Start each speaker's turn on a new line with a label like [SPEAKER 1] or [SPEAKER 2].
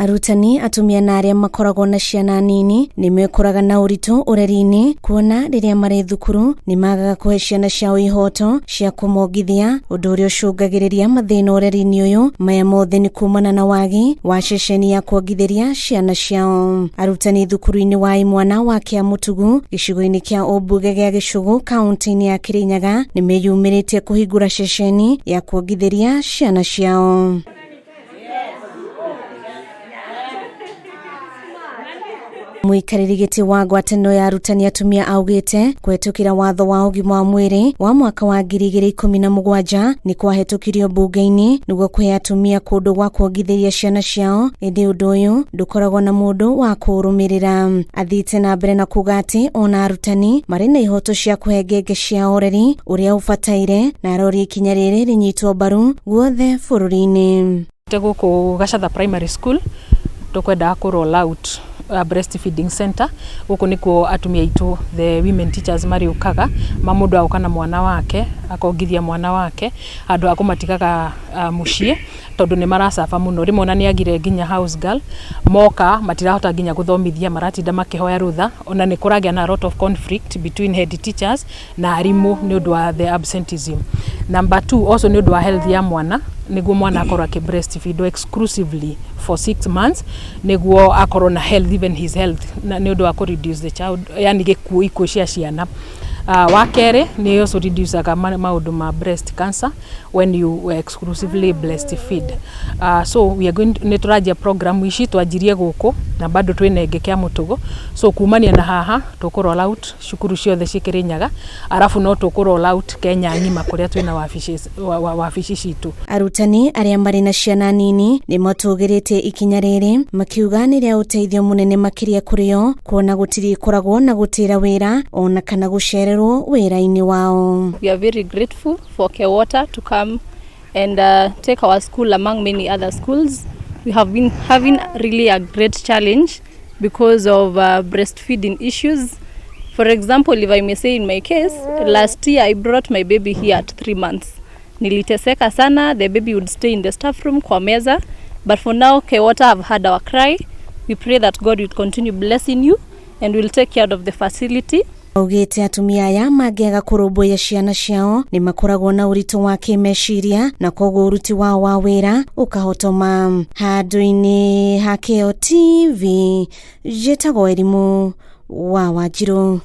[SPEAKER 1] Arutani, atumia na aria makoragwo na ciana nini ni mekuraga na uritu ureri-ini kuona riria mari thukuru ni magaga kuhe ciana ciao ihoto cia kumongithia undu uria ucungagiriria mathina ureri-ini uyu. Maya mothe ni kumana na wagi wa ceceni ya kuongithagiria ciana ciao. Arutani thukuru-ini wa imwana wa Kiamutugu gicigo-ini kia Ombuge gia Gicugu kaunti-ini ya Kirinyaga ni meyumiritie kuhingura ceceni ya kuongithagiria ciana ciao. Muikariri giti wa ngwataniro ya arutani Atumia augite kwetukira watho wa ugima wa mwiri wa mwaka wa 2017 ni kwahitukirio bunge-ini niguo kwe atumia kundu gwa kuongithagiria ciana ciao indi undu uyu ndukoragwo na mundu wa kurumirira. Athite na mbere na kuga ati ona arutani mari na ihoto cia kuhe ngenge cia ureri uria ubataire na arori ikinya riri rinyitwo mbaru guothe bururi-ini.
[SPEAKER 2] Guku Gacatha Primary School tukwenda ku roll out a breastfeeding center. Guku niko atumia itu the women teachers mari ukaga mamundu aukana mwana wake akongithia mwana wake andu akumatigaga mucie tondu ni marasafa muno. Rimwe ona ni agire nginya house girl moka matirahota nginya guthomithia maratinda makihoya rutha. Ona ni kuragia na a lot of conflict between head teachers na arimu ni undu wa the absenteeism. Number 2 also ni undu wa health ya mwana niguo mwana akorwo ki breastfeed exclusively for 6 months niguo akorwo na health, even his health na ni undu wa reduce the child, yani gikuo cia ciana. Wakere ni also reduce maundu ma breast cancer when you exclusively breastfeed. So we are going to turajia program ici twanjirie guku na bado twinenge Kiamutugu. So kumania na haha tuku roll out cukuru ciothe cikirinyaga arafu no tuku roll out Kenya ngima kuria twina wabici citu.
[SPEAKER 1] Arutani aria mari na ciana nini ni matugiritie ikinya riri makiuga ni ria uteithio munene makiria kurio kuona gutiri koragwo na gutira wira ona kana gucererwo wira-ini wao.
[SPEAKER 3] We are very grateful for Water to come and take our school among many other schools. We have been having really a great challenge because of breastfeeding issues. For example, if I may say in my case, last year I brought my baby here at 3 months. Niliteseka sana, the baby would stay in the staff room kwa meza, but for now Water have had our cry. We pray that God will continue blessing you and will take care of the facility.
[SPEAKER 1] Augite atumia aya mangiaga kurumbuya ciana ciao ni makoragwo na uritu wa kimeciria na koguo uruti wao wa wira ukahotoma. Handu-ini ha KO TV, jetagwo Elimu wa Wanjiru.